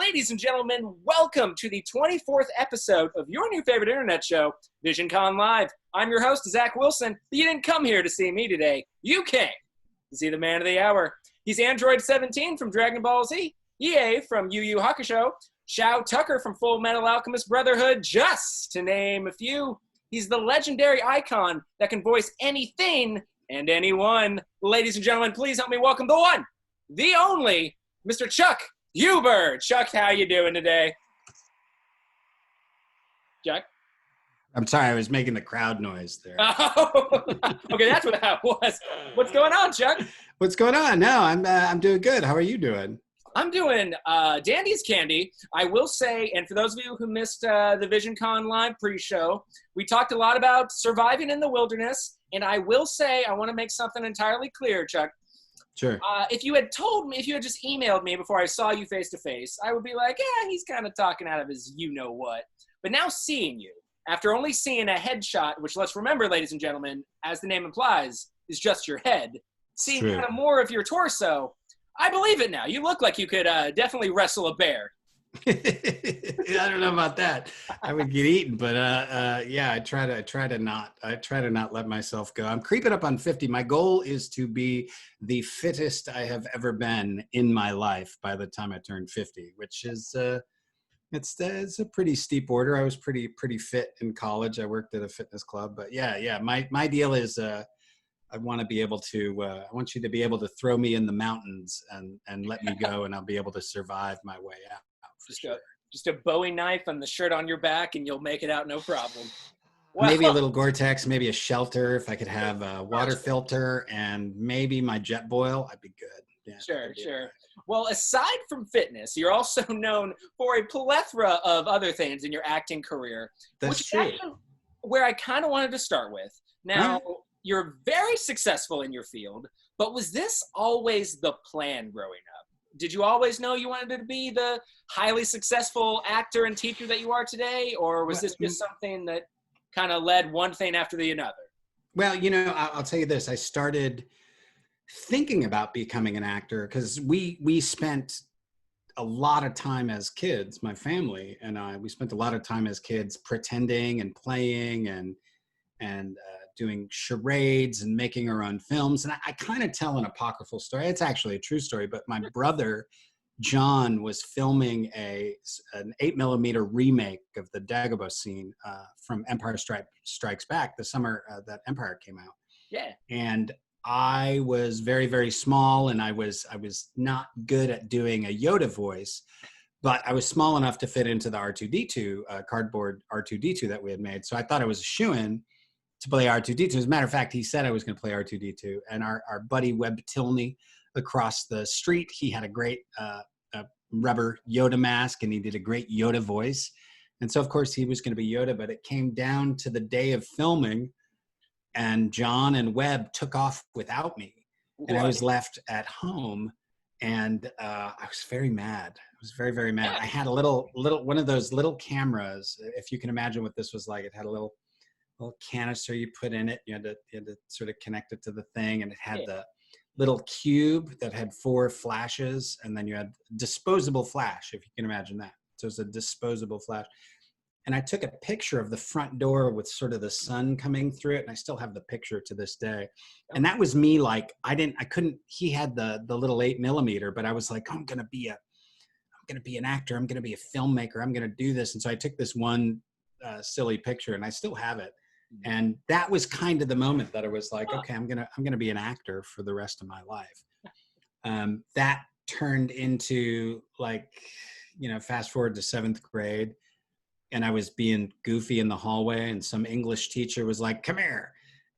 Ladies and gentlemen, welcome to the 24th episode of your new favorite internet show, Visioncon Live. I'm your host, Zach Wilson, but you didn't come here to see me today. You came to see the man of the hour. He's Android 17 from Dragon Ball Z, EA from Yu Yu Hakusho, Shao Tucker from Full Metal Alchemist Brotherhood, just to name a few. He's the legendary icon that can voice anything and anyone. Ladies and gentlemen, please help me welcome the one, the only, Mr. Chuck Huber. Chuck, how you doing today? Chuck? I'm sorry, I was making the crowd noise there. Oh, okay, that's what that was. What's going on, Chuck? What's going on? No, I'm doing good. How are you doing? I'm doing Dandy's Candy. I will say, and for those of you who missed the VisionCon Live pre-show, we talked a lot about surviving in the wilderness, and I will say, I want to make something entirely clear, Chuck. Sure. If you had told me, if you had just emailed me before I saw you face to face, I would be like, yeah, he's kind of talking out of his you-know-what. But now seeing you, after only seeing a headshot, which let's remember, ladies and gentlemen, as the name implies, is just your head, seeing kind of more of your torso, I believe it now. You look like you could definitely wrestle a bear. I don't know about that. I would get eaten, but yeah, I try to not let myself go. I'm creeping up on 50. My goal is to be the fittest I have ever been in my life by the time I turn 50, which is it's a pretty steep order. I was pretty fit in college. I worked at a fitness club, but yeah. My deal is I want to be able to. I want you to be able to throw me in the mountains and let me go, and I'll be able to survive my way out. Just a Bowie knife and the shirt on your back, and you'll make it out no problem. Well, maybe a little Gore-Tex, maybe a shelter. If I could have a water filter and maybe my jet boil, I'd be good. Yeah, sure. Well, aside from fitness, you're also known for a plethora of other things in your acting career. That's which true. is actually where I kind of wanted to start with. Now, you're very successful in your field, but was this always the plan growing up? Did you always know you wanted to be the highly successful actor and teacher that you are today? Or was this just something that kind of led one thing after the another? Well, I'll tell you this. I started thinking about becoming an actor because we spent a lot of time as kids, my family and I, we spent a lot of time as kids pretending and playing and doing charades and making our own films. And I kind of tell an apocryphal story. It's actually a true story, but my brother, John, was filming an 8mm remake of the Dagobah scene from Empire Strikes Back, the summer that Empire came out. Yeah. And I was very, very small, and I was not good at doing a Yoda voice, but I was small enough to fit into the R2-D2, cardboard R2-D2 that we had made. So I thought I was a shoo-in to play R2-D2. As a matter of fact, he said I was going to play R2-D2. And our buddy Webb Tilney across the street, he had a great rubber Yoda mask, and he did a great Yoda voice. And so, of course, he was going to be Yoda, but it came down to the day of filming, and John and Webb took off without me. And I was left at home, and I was very mad. I was very, very mad. I had a little one of those little cameras, if you can imagine what this was like. It had a little canister you put in it. You had to sort of connect it to the thing, and it had the little cube that had 4 flashes, and then you had disposable flash, if you can imagine that. So it's a disposable flash. And I took a picture of the front door with sort of the sun coming through it, and I still have the picture to this day. And that was me. Like he had the little 8mm, but I was like, I'm gonna be an actor. I'm gonna be a filmmaker. I'm gonna do this. And so I took this one silly picture, and I still have it. And that was kind of the moment that I was like, okay, I'm gonna be an actor for the rest of my life. That turned into, like, fast forward to 7th grade, and I was being goofy in the hallway, and some English teacher was like, "Come here,"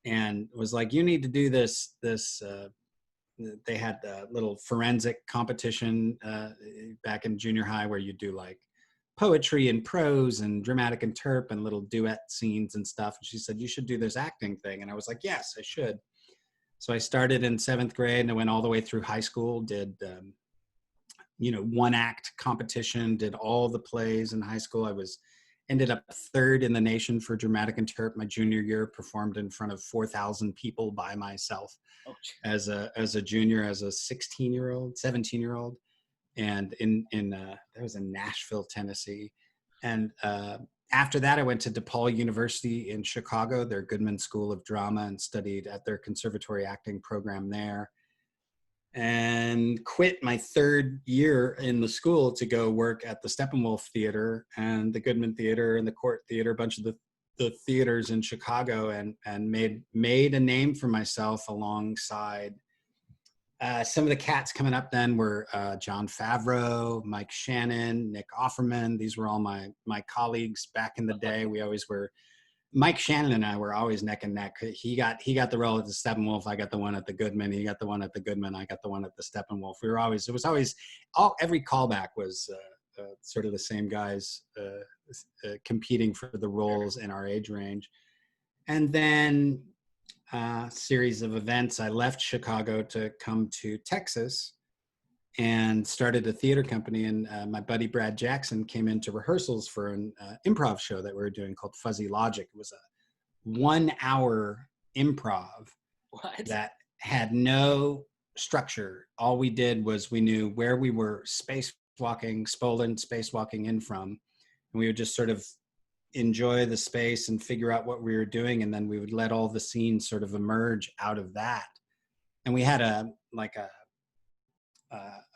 and was like, "You need to do this." They had a little forensic competition back in junior high where you do like poetry and prose and dramatic interp and little duet scenes and stuff. And she said, "You should do this acting thing." And I was like, "Yes, I should." So I started in 7th grade, and I went all the way through high school, did, 1-act competition, did all the plays in high school. Ended up 3rd in the nation for dramatic interp my junior year, performed in front of 4,000 people by myself as a junior, as a 16-year-old, 17-year-old. and that was in Nashville, Tennessee. And after that, I went to DePaul University in Chicago, their Goodman School of Drama, and studied at their conservatory acting program there. And quit my third year in the school to go work at the Steppenwolf Theater and the Goodman Theater and the Court Theater, a bunch of the theaters in Chicago, and made a name for myself alongside some of the cats coming up then were Jon Favreau, Mike Shannon, Nick Offerman. These were all my colleagues back in the day. We always were. Mike Shannon and I were always neck and neck. He got the role at the Steppenwolf. I got the one at the Goodman. He got the one at the Goodman. I got the one at the Steppenwolf. Every callback was sort of the same guys competing for the roles in our age range. And then series of events, I left Chicago to come to Texas and started a theater company. And my buddy Brad Jackson came into rehearsals for an improv show that we were doing called Fuzzy Logic. It was a 1 hour improv that had no structure. All we did was we knew where we were spacewalking in from, and we would just sort of enjoy the space and figure out what we were doing, and then we would let all the scenes sort of emerge out of that. And we had a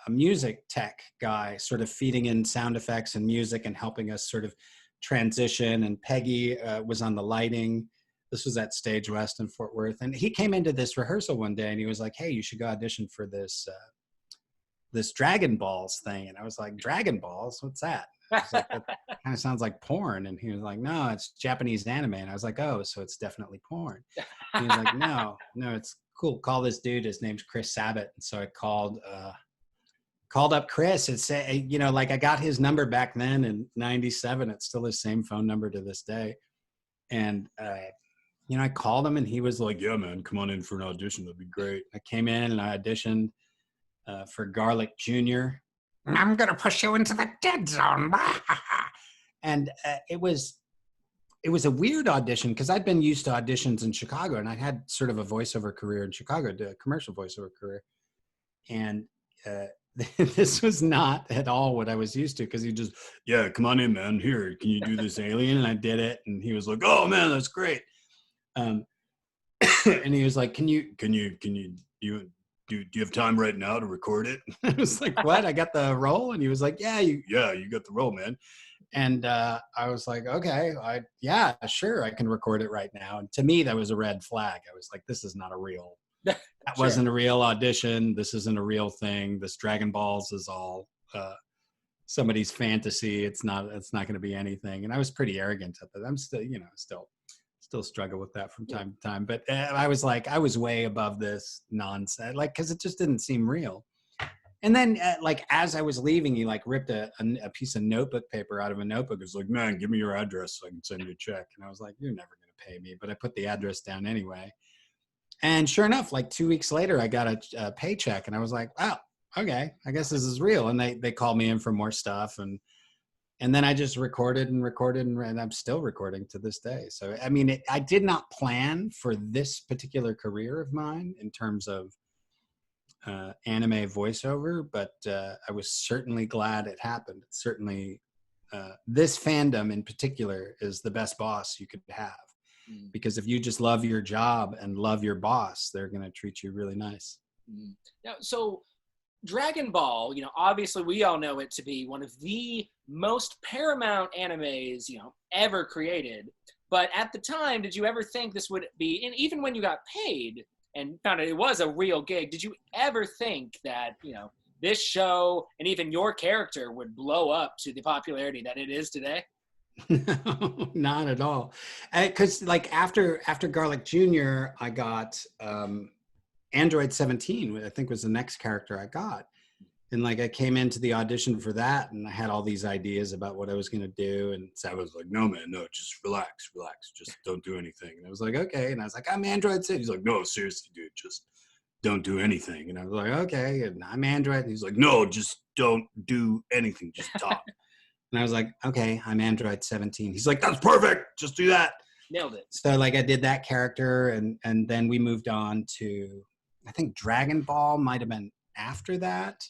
music tech guy sort of feeding in sound effects and music and helping us sort of transition, and Peggy was on the lighting. This was at Stage West in Fort Worth, and he came into this rehearsal one day and he was like, "Hey, you should go audition for this Dragon Balls thing." And I was like, "Dragon Balls? What's that?" I was like, "That kind of sounds like porn." And he was like, "No, it's Japanese anime." And I was like, "Oh, so it's definitely porn." And he was like, no, it's cool. Call this dude. His name's Chris Sabat. And so I called up Chris and said, I got his number back then in 97. It's still his same phone number to this day. And, I called him and he was like, "Yeah, man, come on in for an audition. That'd be great." I came in and I auditioned for Garlic Jr. "I'm going to push you into the dead zone." And it was a weird audition because I'd been used to auditions in Chicago, and I had sort of a voiceover career in Chicago, a commercial voiceover career. And this was not at all what I was used to, because he just, "Yeah, come on in, man. Here, can you do this alien?" And I did it. And he was like, "Oh man, that's great." And he was like, do you have time right now to record it?" I was like, "What? I got the role?" And he was like, "Yeah, you got the role, man." And I was like, "Okay, yeah, sure, I can record it right now." And to me, that was a red flag. I was like, "This is not a real, that Sure. wasn't a real audition. This isn't a real thing. This Dragon Balls is all somebody's fantasy. It's not going to be anything." And I was pretty arrogant at that. I'm still struggle with that from time to time. But I was like, I was way above this nonsense, because it just didn't seem real. And then, as I was leaving, he ripped a piece of notebook paper out of a notebook. It was like, "Man, give me your address so I can send you a check." And I was like, "You're never going to pay me." But I put the address down anyway. And sure enough, 2 weeks later, I got a paycheck, and I was like, "Wow, okay, I guess this is real." And they called me in for more stuff. And then I just recorded, and I'm still recording to this day. So, I mean, I did not plan for this particular career of mine in terms of anime voiceover, but I was certainly glad it happened. Certainly, this fandom in particular is the best boss you could have, because if you just love your job and love your boss, they're going to treat you really nice. Now, so Dragon Ball, obviously we all know it to be one of the most paramount animes, ever created. But at the time, did you ever think this would be, and even when you got paid and found out it was a real gig, did you ever think that, this show and even your character would blow up to the popularity that it is today? No, not at all. Because after Garlic Jr., I got Android 17, I think was the next character I got. And I came into the audition for that, and I had all these ideas about what I was going to do. And so I was like, "No, man, no, just relax. Just don't do anything." And I was like, "Okay." And I was like, "I'm Android 6." He's like, "No, seriously, dude, just don't do anything." And I was like, "Okay." And I'm Android. And he's like, "No, just don't do anything. Just talk." And I was like, "Okay, I'm Android 17. He's like, "That's perfect. Just do that." Nailed it. So I did that character, and then we moved on to, I think Dragon Ball might have been after that.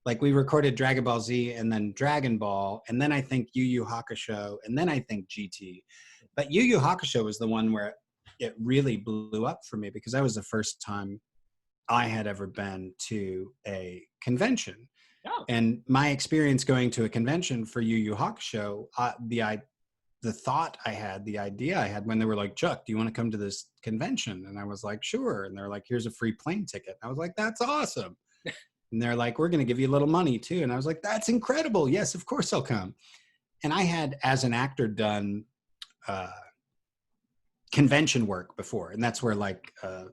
Like we recorded Dragon Ball Z and then Dragon Ball, and then I think Yu Yu Hakusho, and then I think GT. But Yu Yu Hakusho was the one where it really blew up for me because that was the first time I had ever been to a convention. Oh. And my experience going to a convention for Yu Yu Hakusho, the thought I had, the idea I had when they were like, Chuck, do you want to come to this convention? And I was like, sure. And they're like, here's a free plane ticket. I was like, that's awesome. And they're like, we're going to give you a little money too. And I was like, that's incredible. Yes, of course I'll come. And I had, as an actor, done convention work before. And that's where like a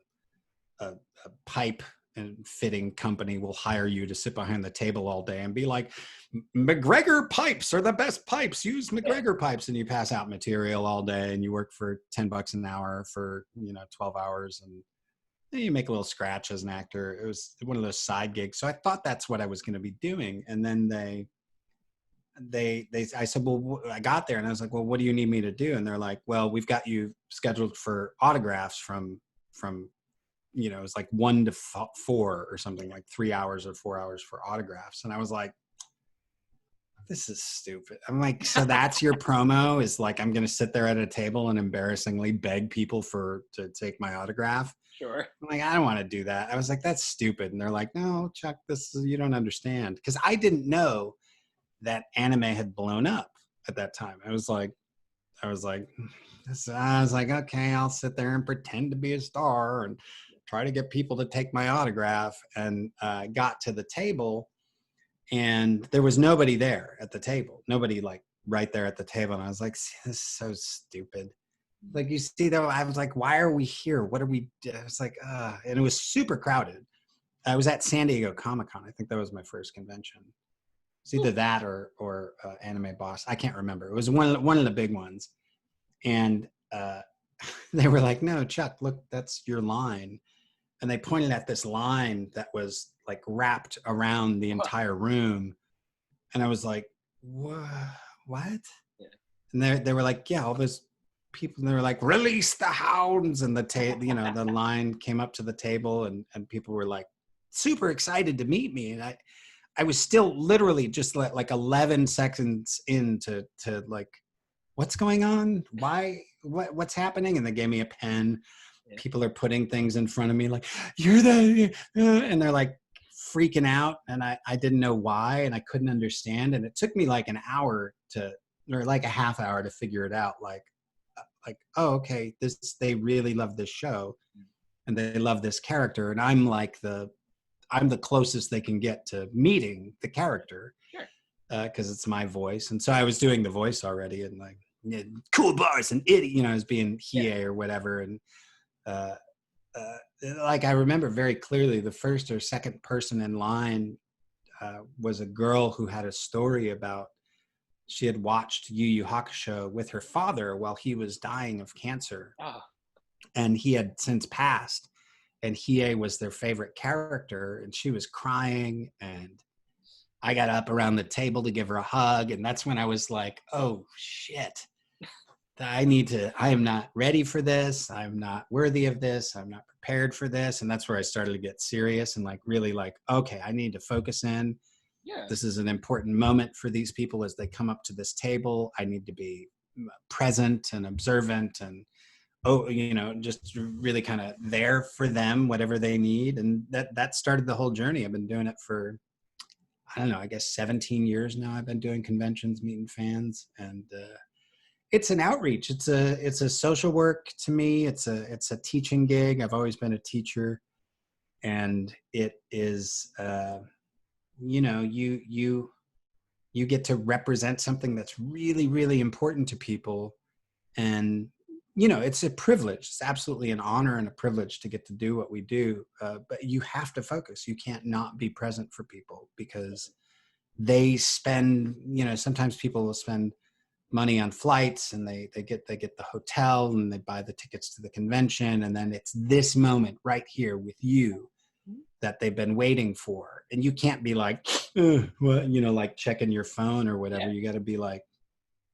pipe and fitting company will hire you to sit behind the table all day and be like, McGregor pipes are the best pipes. Use McGregor pipes. And you pass out material all day and you work for $10 an hour for, 12 hours. And you make a little scratch as an actor. It was one of those side gigs. So I thought that's what I was going to be doing. And then I said, well, I got there and I was like, well, what do you need me to do? And they're like, well, we've got you scheduled for autographs from it was like 1 to 4 or something, like 3 hours or 4 hours for autographs. And I was like, this is stupid. I'm like, so that's your promo, is like, I'm going to sit there at a table and embarrassingly beg people to take my autograph. Sure. I'm like, I don't want to do that. I was like, that's stupid. And they're like, no, Chuck, you don't understand. Cause I didn't know that anime had blown up at that time. I was like, okay, I'll sit there and pretend to be a star and try to get people to take my autograph. And got to the table and there was nobody there at the table. Nobody like right there at the table. And I was like, this is so stupid. Like, you see though, I was like, why are we here? What are we? I was like, and it was super crowded. I was at San Diego Comic-Con. I think that was my first convention. It's either that or Anime Boss. I can't remember. It was one of the big ones. And they were like, no, Chuck, look, that's your line. And they pointed at this line that was like wrapped around the entire room. And I was like, what? Yeah. And they were like, yeah, all those people, and they were like, release the hounds. And the line came up to the table and people were like super excited to meet me. And I was still literally just like 11 seconds into like, what's going on? Why, what's happening? And they gave me a pen. Yeah. People are putting things in front of me like, you're the, and they're like freaking out. And I didn't know why, and I couldn't understand. And it took me like an hour or like a half hour to figure it out. Like, oh, okay, they really love this show and they love this character. And I'm the closest they can get to meeting the character. Sure. Cause it's my voice. And so I was doing the voice already and like, yeah, cool bars and idiot, as being Hiei or whatever. And, like I remember very clearly the first or second person in line was a girl who had a story about she had watched Yu Yu Hakusho with her father while he was dying of cancer. Oh. And he had since passed, and Hiei was their favorite character, and she was crying, and I got up around the table to give her a hug, and that's when I was like, oh shit. I am not ready for this. I'm not worthy of this. I'm not prepared for this. And that's where I started to get serious and like really like, okay, I need to focus in. Yeah. This is an important moment for these people as they come up to this table. I need to be present and observant and, just really kind of there for them, whatever they need. And that started the whole journey. I've been doing it for, I don't know, I guess 17 years now. I've been doing conventions, meeting fans, and, it's an outreach. It's a social work to me. It's a teaching gig. I've always been a teacher, and it is, you get to represent something that's really, really important to people. And, it's a privilege. It's absolutely an honor and a privilege to get to do what we do. But you have to focus. You can't not be present for people because they spend, sometimes people will spend money on flights and they get the hotel and they buy the tickets to the convention. And then it's this moment right here with you that they've been waiting for. And you can't be like, like checking your phone or whatever. Yeah. You got to be like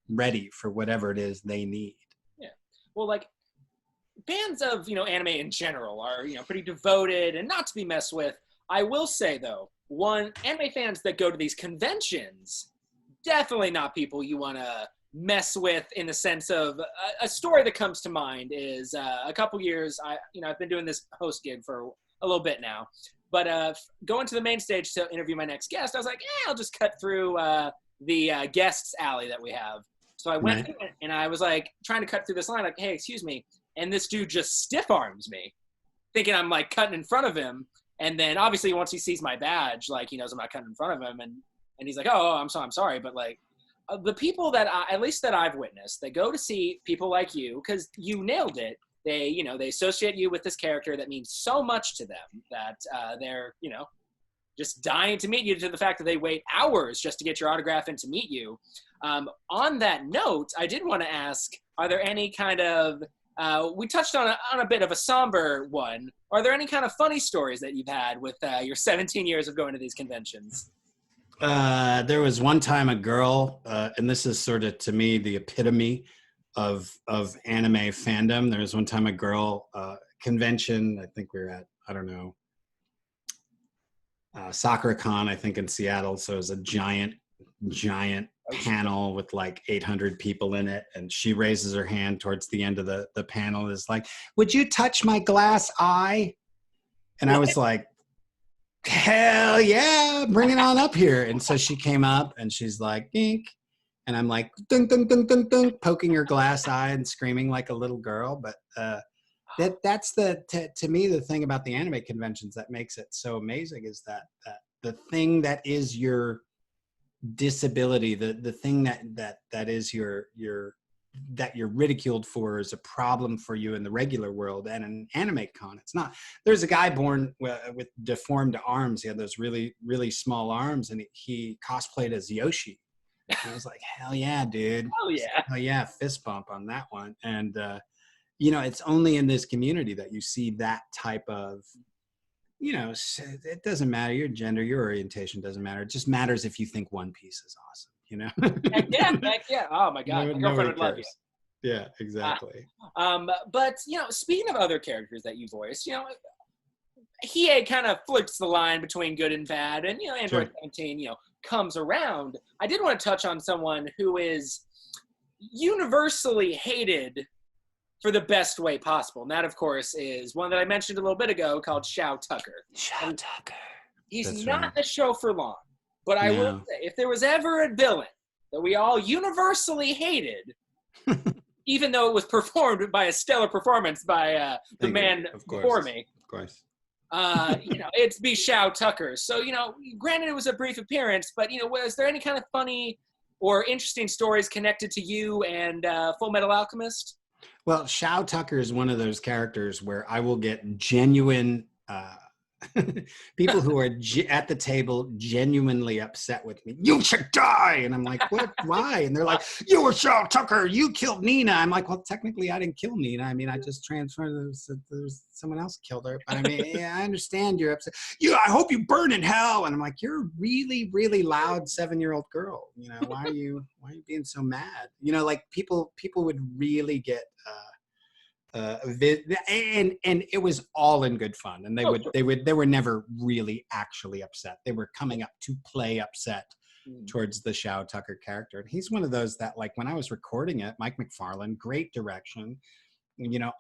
ready for whatever it is they need. Yeah. Well, like fans of, anime in general are, pretty devoted and not to be messed with. I will say though, one, anime fans that go to these conventions, definitely not people you want to mess with in the sense of a story that comes to mind is a couple years. I've been doing this host gig for a little bit now, but going to the main stage to interview my next guest, I was like, I'll just cut through the guests alley that we have. So I went in and I was like trying to cut through this line, like, hey, excuse me. And this dude just stiff arms me, thinking I'm like cutting in front of him. And then obviously once he sees my badge, like he knows I'm not cutting in front of him. And he's like, oh, I'm sorry. But like the people that at least that I've witnessed, they go to see people like you because you nailed it. They associate you with this character that means so much to them that they're, just dying to meet you, to the fact that they wait hours just to get your autograph and to meet you. On that note, I did want to ask, are there any kind of, we touched on a bit of a somber one. Are there any kind of funny stories that you've had with your 17 years of going to these conventions? There was one time a girl, and this is sort of, to me, the epitome of anime fandom. There was one time a girl convention, I think we were at, I don't know, SoccerCon, I think in Seattle. So it was a giant panel with like 800 people in it. And she raises her hand towards the end of the panel, is like, would you touch my glass eye? And I was like, hell yeah, bring it on up here. And so she came up and she's like, ink. And I'm like, dun, dun, dun, dun, dun, poking her glass eye and screaming like a little girl. But that's to me, the thing about the anime conventions that makes it so amazing is that the thing that is your disability, the thing that is your that you're ridiculed for is a problem for you in the regular world, and an anime con, it's not. There's a guy born with deformed arms. He had those really, really small arms, and he cosplayed as Yoshi. And I was like, hell yeah, dude. Hell yeah, fist bump on that one. And it's only in this community that you see that type of, it doesn't matter your gender, your orientation doesn't matter. It just matters if you think One Piece is awesome. Heck yeah. Oh my God, my girlfriend would love you. Yeah, exactly. But speaking of other characters that you voiced, Hiei kind of flirts the line between good and bad, and Android 17, comes around. I did want to touch on someone who is universally hated for the best way possible, and that, of course, is one that I mentioned a little bit ago called Shao Tucker. He's not in the show for long. But I will say, if there was ever a villain that we all universally hated, even though it was performed by a stellar performance by the man before me, of course, it's be Shao Tucker. So, granted it was a brief appearance, but, was there any kind of funny or interesting stories connected to you and Full Metal Alchemist? Well, Shao Tucker is one of those characters where I will get genuine people who are at the table genuinely upset with me. You should die. And I'm like, what? Why? And they're like, you were Shao Tucker. You killed Nina. I'm like, well, technically I didn't kill Nina. I mean, I just transferred. There's someone else killed her. But I mean, yeah, I understand you're upset. I hope you burn in hell. And I'm like, you're a really, really loud 7-year-old girl. Why are you being so mad? Like people would really get, and it was all in good fun, and they were never really actually upset. They were coming up to play upset towards the Shao Tucker character. And he's one of those that, like, when I was recording it, Mike McFarlane, great direction,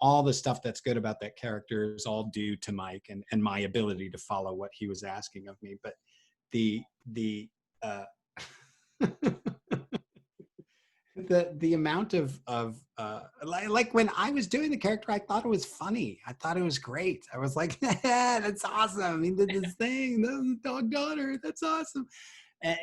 all the stuff that's good about that character is all due to Mike and my ability to follow what he was asking of me. But the the amount of like when I was doing the character, I thought it was funny. I thought it was great. I was like, that's awesome. He did this thing, the dog daughter. That's awesome.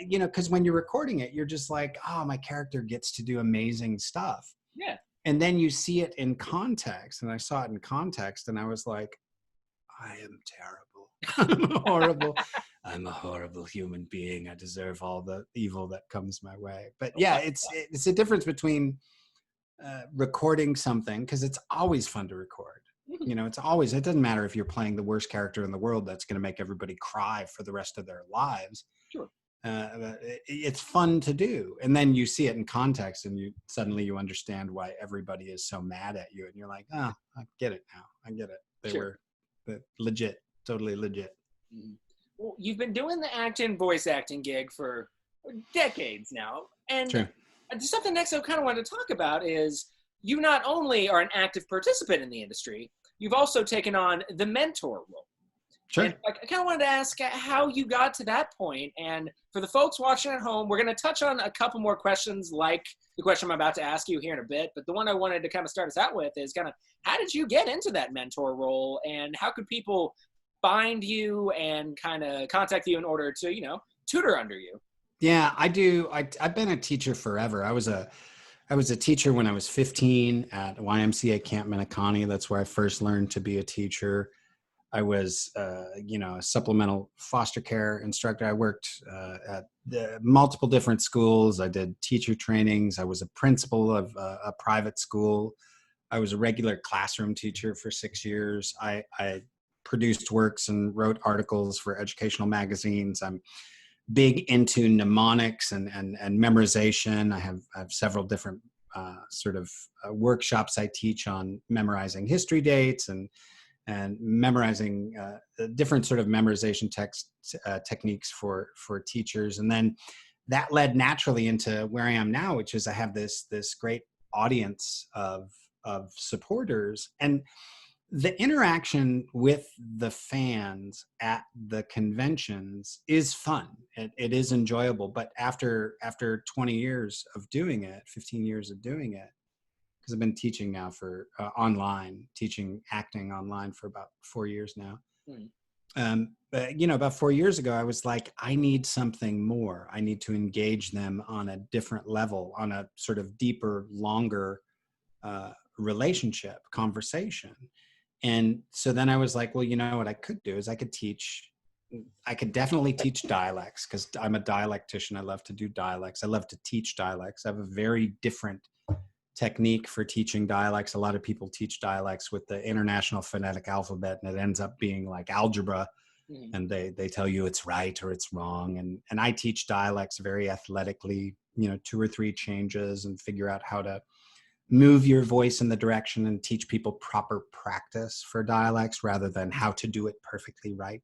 Because when you're recording it, you're just like, oh, my character gets to do amazing stuff. Yeah. And then you see it in context, and I saw it in context, and I was like, I am terrible. I'm horrible. I'm a horrible human being. I deserve all the evil that comes my way. But yeah, it's a difference between recording something, because it's always fun to record. It doesn't matter if you're playing the worst character in the world that's going to make everybody cry for the rest of their lives. Sure. It's fun to do. And then you see it in context, and you suddenly understand why everybody is so mad at you. And you're like, oh, I get it now. I get it. They were legit, totally legit. Well, you've been doing the acting, voice acting gig for decades now. And Sure. something next I kind of wanted to talk about is you not only are an active participant in the industry, you've also taken on the mentor role. Sure. And I kind of wanted to ask how you got to that point. And for the folks watching at home, we're going to touch on a couple more questions like the question I'm about to ask you here in a bit. But the one I wanted to kind of start us out with is kind of how did you get into that mentor role and how could people find you and kind of contact you in order to, tutor under you? Yeah, I do. I've been a teacher forever. I was a teacher when I was 15 at YMCA Camp Minneconne. That's where I first learned to be a teacher. I was, a supplemental foster care instructor. I worked at multiple different schools. I did teacher trainings. I was a principal of a private school. I was a regular classroom teacher for 6 years. I produced works and wrote articles for educational magazines. I'm big into mnemonics and memorization. I have several different workshops I teach on memorizing history dates and memorizing different sort of memorization techniques for teachers. And then that led naturally into where I am now, which is I have this great audience of supporters. And the interaction with the fans at the conventions is fun. It is enjoyable. But after 20 years of doing it, 15 years of doing it, because I've been teaching now for teaching acting online for about 4 years now. But about 4 years ago, I was like, I need something more. I need to engage them on a different level, on a sort of deeper, longer relationship conversation. And so then I was like, well, what I could do is I could definitely teach dialects because I'm a dialectician. I love to do dialects. I love to teach dialects. I have a very different technique for teaching dialects. A lot of people teach dialects with the International Phonetic Alphabet, and it ends up being like algebra. And they tell you it's right or it's wrong. And I teach dialects very athletically, 2 or 3 changes and figure out how to move your voice in the direction and teach people proper practice for dialects rather than how to do it perfectly right.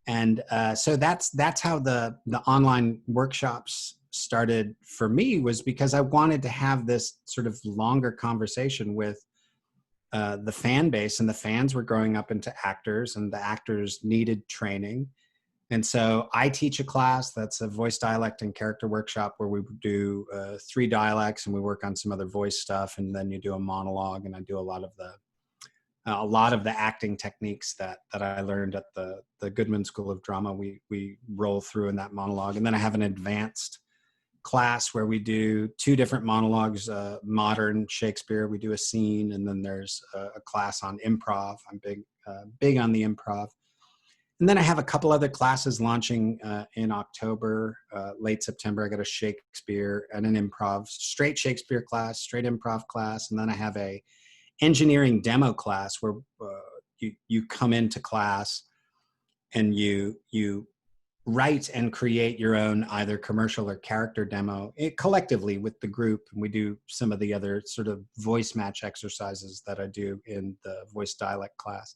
And so that's how the online workshops started for me, was because I wanted to have this sort of longer conversation with the fan base, and the fans were growing up into actors, and the actors needed training. And so I teach a class that's a voice, dialect, and character workshop where we do 3 dialects and we work on some other voice stuff. And then you do a monologue, and I do a lot of the acting techniques that I learned at the Goodman School of Drama. We roll through in that monologue. And then I have an advanced class where we do 2 different monologues, modern Shakespeare. We do a scene, and then there's a class on improv. I'm big on the improv. And then I have a couple other classes launching in October, late September. I got a Shakespeare and an improv, straight Shakespeare class, straight improv class. And then I have a engineering demo class where you come into class and you write and create your own either commercial or character demo collectively with the group. And we do some of the other sort of voice match exercises that I do in the voice dialect class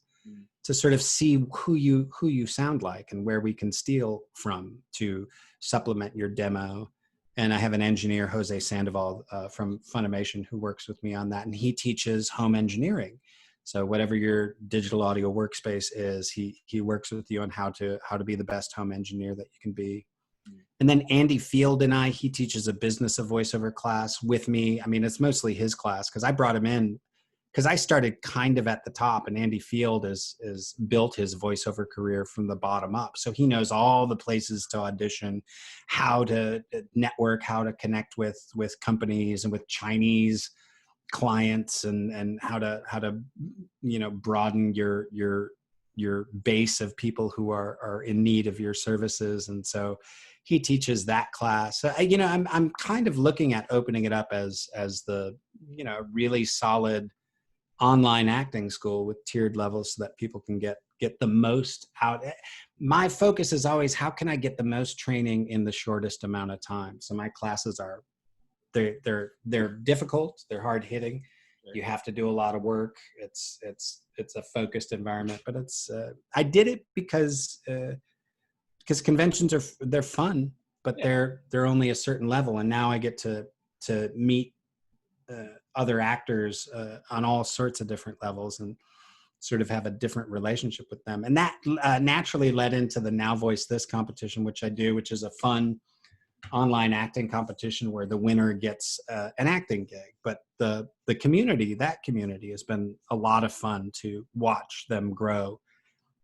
to sort of see who you sound like and where we can steal from to supplement your demo. And I have an engineer, Jose Sandoval from Funimation, who works with me on that. And he teaches home engineering. So whatever your digital audio workspace is, he works with you on how to be the best home engineer that you can be. And then Andy Field and he teaches a business of voiceover class with me. I mean, it's mostly his class because I brought him in because I started kind of at the top, and Andy Field is built his voiceover career from the bottom up. So he knows all the places to audition, how to network, how to connect with companies and with Chinese clients, and how to broaden your base of people who are in need of your services. And so he teaches that class. So, I'm kind of looking at opening it up as the really solid online acting school with tiered levels so that people can get the most out. My focus is always, how can I get the most training in the shortest amount of time? So my classes are, they're difficult, they're hard hitting. You have to do a lot of work. It's a focused environment, but I did it because because conventions they're fun, but they're only a certain level. And now I get to meet other actors on all sorts of different levels and sort of have a different relationship with them. And that naturally led into the Now Voice This competition, which I do, which is a fun online acting competition where the winner gets an acting gig. But the community, that community has been a lot of fun to watch them grow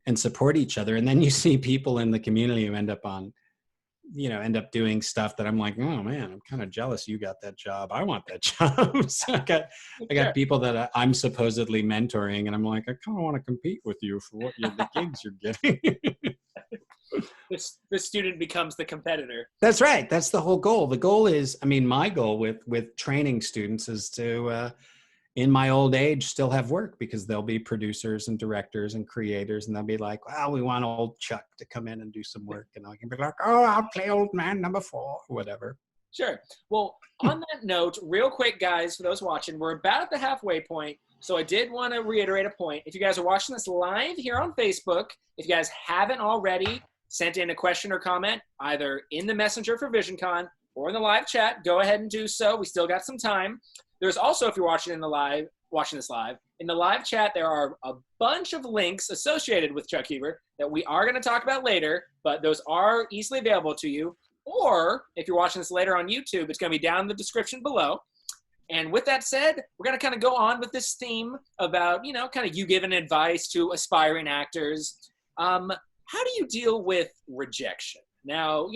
and support each other. And then you see people in the community who end up doing stuff that I'm like, oh man, I'm kind of jealous you got that job. I want that job. So I got people that I'm supposedly mentoring, and I'm like, I kind of want to compete with you for the gigs you're getting. The student becomes the competitor. That's right. That's the whole goal. The goal is, my goal with training students is to, in my old age, still have work, because they'll be producers and directors and creators, and they'll be like, well, we want old Chuck to come in and do some work. And I can be like, oh, I'll play old man number 4, or whatever. Sure. Well, on that note, real quick, guys, for those watching, we're about at the halfway point. So I did want to reiterate a point. If you guys are watching this live here on Facebook, if you guys haven't already sent in a question or comment, either in the messenger for Visioncon or in the live chat, go ahead and do so. We still got some time. There's also, if you're watching this live, in the live chat, there are a bunch of links associated with Chuck Huber that we are going to talk about later, but those are easily available to you. Or if you're watching this later on YouTube, it's going to be down in the description below. And with that said, we're going to kind of go on with this theme about, kind of you giving advice to aspiring actors. How do you deal with rejection? Now,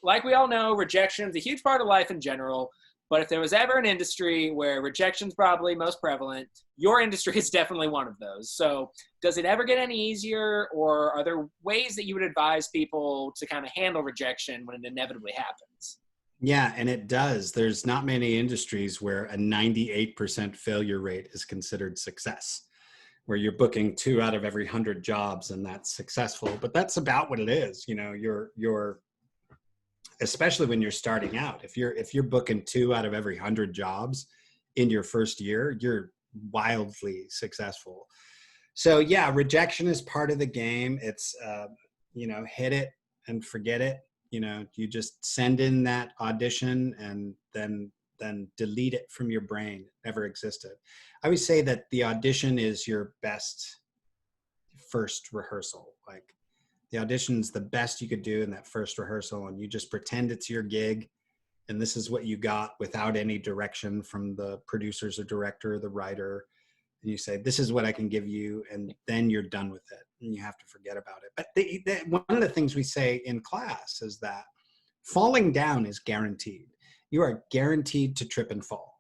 like we all know, rejection is a huge part of life in general. But if there was ever an industry where rejection's probably most prevalent, your industry is definitely one of those. So does it ever get any easier, or are there ways that you would advise people to kind of handle rejection when it inevitably happens? Yeah, and it does. There's not many industries where a 98% failure rate is considered success, where you're booking 2 out of every 100 jobs and that's successful. But that's about what it is. You're especially when you're starting out. If you're booking 2 out of every 100 jobs in your first year, you're wildly successful. So yeah, rejection is part of the game. It's hit it and forget it. You just send in that audition and then delete it from your brain. It never existed. I would say that the audition is your best first rehearsal. Like, the audition's the best you could do in that first rehearsal, and you just pretend it's your gig and this is what you got without any direction from the producers or director or the writer. And you say, this is what I can give you, and then you're done with it and you have to forget about it. But one of the things we say in class is that falling down is guaranteed. You are guaranteed to trip and fall.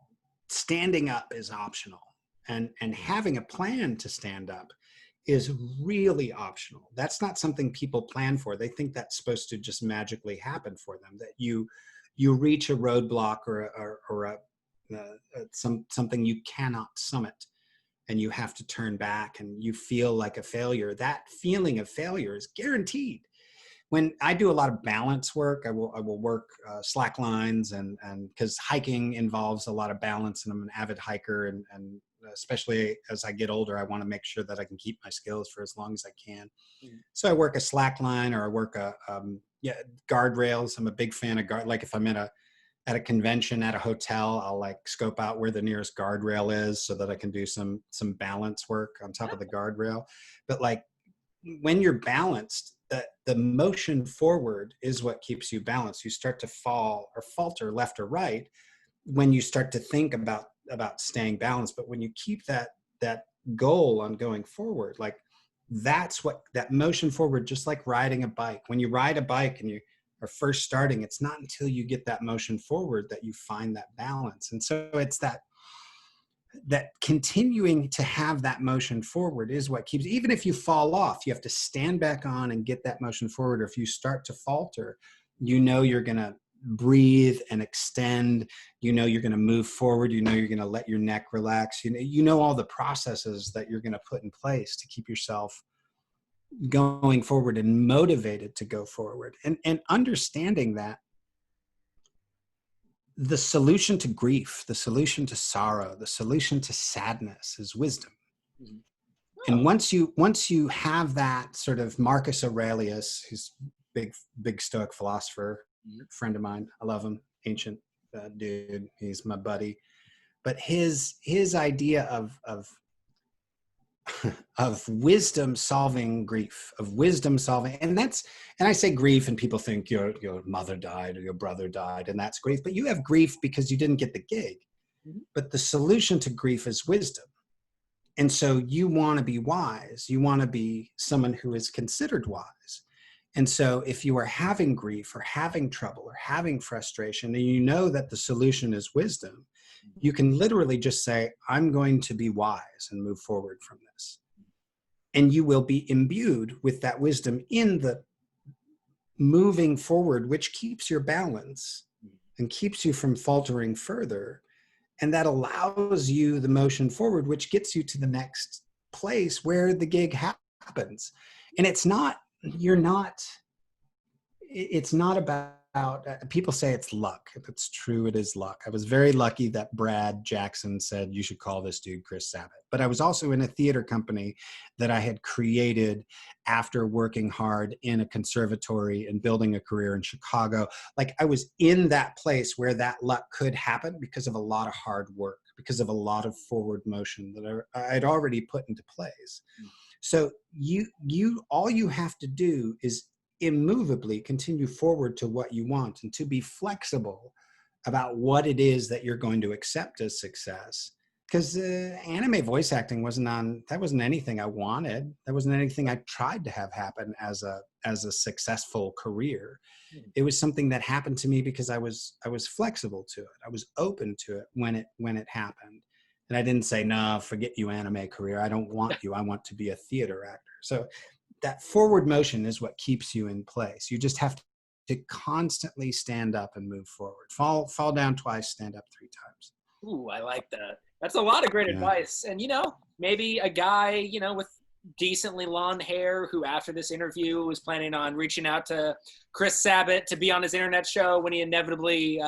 Standing up is optional, and having a plan to stand up is really optional. That's not something people plan for. They think that's supposed to just magically happen for them, that you reach a roadblock or something you cannot summit and you have to turn back and you feel like a failure. That feeling of failure is guaranteed. When I do a lot of balance work, I will work slack lines, and because hiking involves a lot of balance, and I'm an avid hiker, and especially as I get older, I want to make sure that I can keep my skills for as long as I can. Mm-hmm. So I work a slack line, or I work guardrails. I'm a big fan of like if I'm at a convention at a hotel, I'll like scope out where the nearest guardrail is so that I can do some balance work on top of the guardrail. But like when you're balanced, the motion forward is what keeps you balanced. You start to fall or falter left or right when you start to think about staying balanced. But when you keep that goal on going forward, like that's what that motion forward, just like riding a bike. When you ride a bike and you are first starting, it's not until you get that motion forward that you find that balance. And so it's that continuing to have that motion forward is what keeps, even if you fall off, you have to stand back on and get that motion forward. Or if you start to falter, you're going to breathe and extend, you're going to move forward, you're going to let your neck relax, all the processes that you're going to put in place to keep yourself going forward and motivated to go forward, and understanding that the solution to grief, the solution to sorrow, the solution to sadness is wisdom. Mm-hmm. And once you have that sort of Marcus Aurelius, who's big Stoic philosopher, friend of mine. I love him, ancient dude. He's my buddy. But his idea of wisdom solving grief, of wisdom solving, and I say grief, and people think your mother died or your brother died, and that's grief. But you have grief because you didn't get the gig. But the solution to grief is wisdom. And so you want to be wise. You want to be someone who is considered wise. And so if you are having grief or having trouble or having frustration, and you know that the solution is wisdom, you can literally just say, I'm going to be wise and move forward from this. And you will be imbued with that wisdom in the moving forward, which keeps your balance and keeps you from faltering further. And that allows you the motion forward, which gets you to the next place where the gig happens. And it's not about, people say it's luck. If it's true, it is luck. I was very lucky that Brad Jackson said, you should call this dude Chris Sabat. But I was also in a theater company that I had created after working hard in a conservatory and building a career in Chicago. Like, I was in that place where that luck could happen because of a lot of hard work, because of a lot of forward motion that I'd already put into place. So all you have to do is immovably continue forward to what you want, and to be flexible about what it is that you're going to accept as success. Because anime voice acting wasn't anything I wanted. That wasn't anything I tried to have happen as a successful career. It was something that happened to me because I was flexible to it. I was open to it when it happened. And I didn't say, no, forget you, anime career. I don't want you. I want to be a theater actor. So that forward motion is what keeps you in place. You just have to constantly stand up and move forward. Fall down twice, stand up 3 times. Ooh, I like that. That's a lot of great advice. And, maybe a guy, with decently long hair who after this interview is planning on reaching out to Chris Sabat to be on his internet show when he inevitably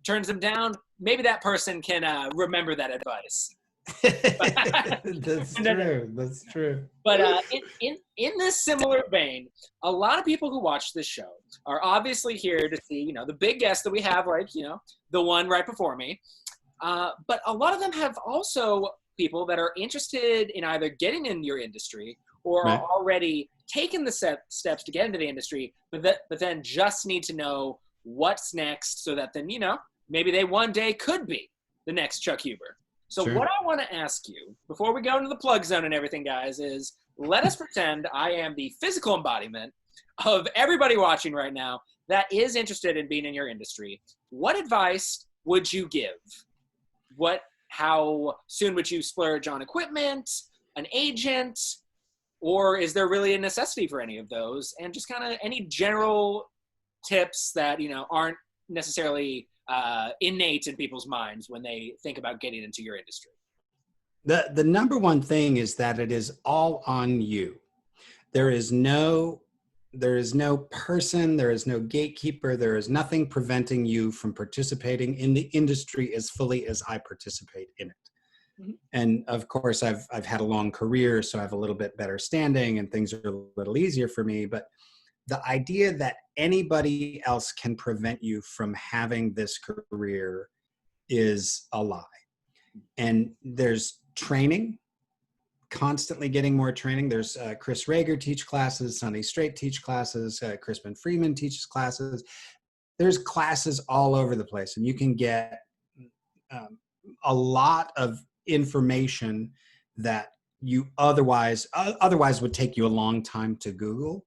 turns him down. Maybe that person can remember that advice. That's true. That's true. But in this similar vein, a lot of people who watch this show are obviously here to see, the big guest that we have, like, the one right before me. But a lot of them have also people that are interested in either getting in your industry or are already taking the steps to get into the industry, but then just need to know what's next so that then, maybe they one day could be the next Chuck Huber. So what I want to ask you, before we go into the plug zone and everything, guys, is let us pretend I am the physical embodiment of everybody watching right now that is interested in being in your industry. What advice would you give? How soon would you splurge on equipment, an agent, or is there really a necessity for any of those? And just kind of any general tips that, aren't necessarily innate in people's minds when they think about getting into your industry. The number one thing is that it is all on you. There is no person, there is no gatekeeper, there is nothing preventing you from participating in the industry as fully as I participate in it. Mm-hmm. And of course, I've had a long career, so I have a little bit better standing and things are a little easier for me. But the idea that anybody else can prevent you from having this career is a lie. And there's training, constantly getting more training. There's Chris Rager teach classes, Sonny Strait teach classes, Crispin Freeman teaches classes. There's classes all over the place, and you can get a lot of information that you otherwise would take you a long time to Google.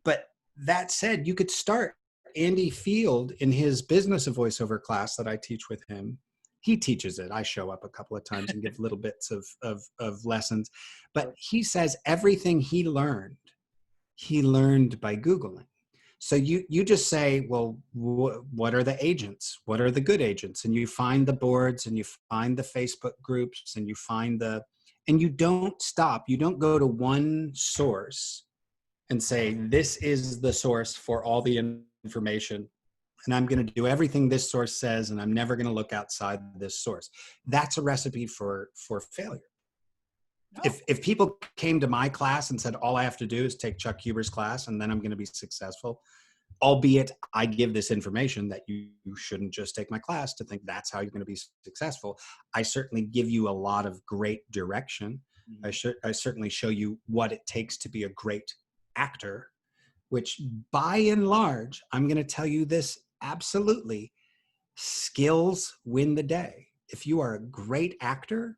But that said, you could start Andy Field in his business of voiceover class that I teach with him. He teaches it. I show up a couple of times and give little bits of lessons. But he says everything he learned by Googling. So you just say, well, what are the agents? What are the good agents? And you find the boards and you find the Facebook groups and you don't stop. You don't go to one source and say, this is the source for all the information, and I'm going to do everything this source says, and I'm never going to look outside this source. That's a recipe for failure. If people came to my class and said, all I have to do is take Chuck Huber's class and then I'm going to be successful, albeit I give this information that you shouldn't just take my class to think that's how you're going to be successful. I certainly give you a lot of great direction. I certainly show you what it takes to be a great actor, which by and large, I'm going to tell you this absolutely, skills win the day. If you are a great actor,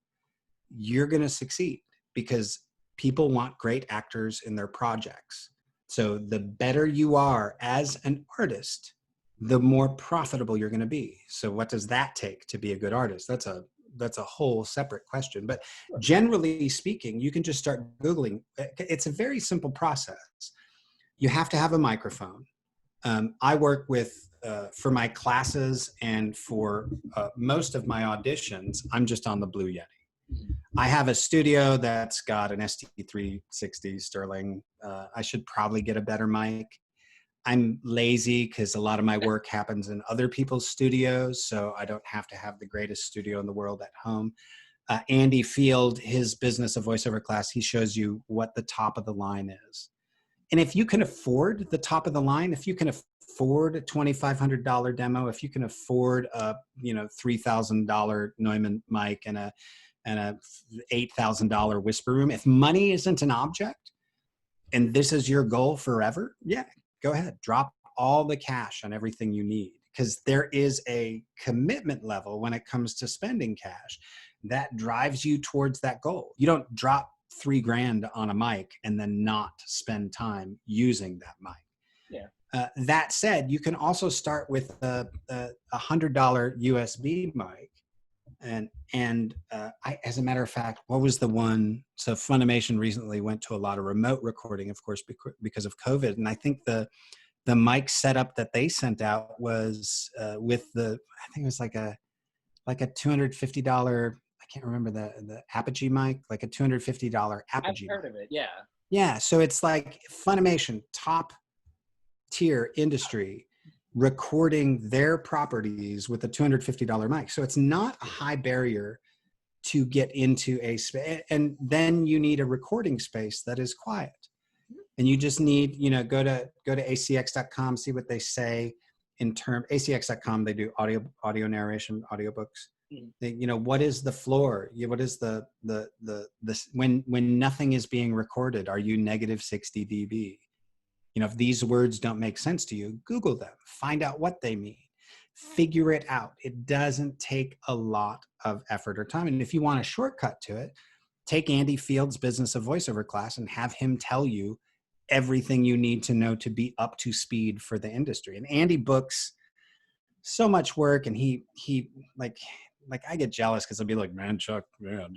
you're going to succeed because people want great actors in their projects. So the better you are as an artist, the more profitable you're going to be. So what does that take to be a good artist? That's a whole separate question. But generally speaking, you can just start Googling. It's a very simple process. You have to have a microphone. I work with, for my classes and for most of my auditions, I'm just on the Blue Yeti. I have a studio that's got an ST360 Sterling. I should probably get a better mic. I'm lazy because a lot of my work happens in other people's studios, so I don't have to have the greatest studio in the world at home. Andy Field, his Business of Voiceover class, he shows you what the top of the line is. And if you can afford the top of the line, if you can afford a $2,500 demo, if you can afford a $3,000 Neumann mic and a $8,000 whisper room, if money isn't an object and this is your goal forever, yeah, go ahead, drop all the cash on everything you need, because there is a commitment level when it comes to spending cash that drives you towards that goal. You don't drop $3,000 on a mic and then not spend time using that mic. Yeah. That said, you can also start with a $100 USB mic. And I, as a matter of fact, what was the one? So Funimation recently went to a lot of remote recording, of course, because of COVID. And I think the mic setup that they sent out was with I think it was like a $250. I can't remember the Apogee mic, like a $250 Apogee. I've heard of it. Yeah. Yeah. So it's like Funimation, top tier industry, recording their properties with a $250 mic. So it's not a high barrier to get into a space. And then you need a recording space that is quiet. And you just need, go to acx.com, see what they say in acx.com, they do audio narration, audiobooks. What is the floor? What is the when nothing is being recorded, are you negative 60 dB? If these words don't make sense to you, Google them, find out what they mean, figure it out. It doesn't take a lot of effort or time. And if you want a shortcut to it, take Andy Field's Business of Voiceover class and have him tell you everything you need to know to be up to speed for the industry. And Andy books so much work, and he like I get jealous because I'll be like, man, Chuck, yeah,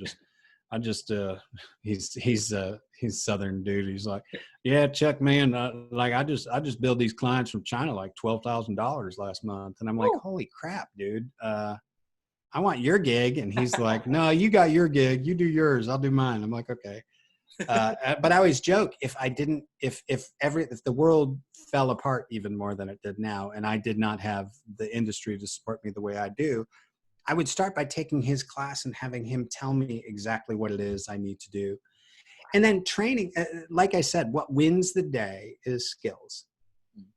he's Southern dude. He's like, yeah, Chuck, man, I just billed these clients from China like $12,000 last month, and I'm like, holy crap, dude. I want your gig, and he's like, no, you got your gig, you do yours, I'll do mine. I'm like, okay. But I always joke, if the world fell apart even more than it did now, and I did not have the industry to support me the way I do, I would start by taking his class and having him tell me exactly what it is I need to do. And then training, like I said, what wins the day is skills.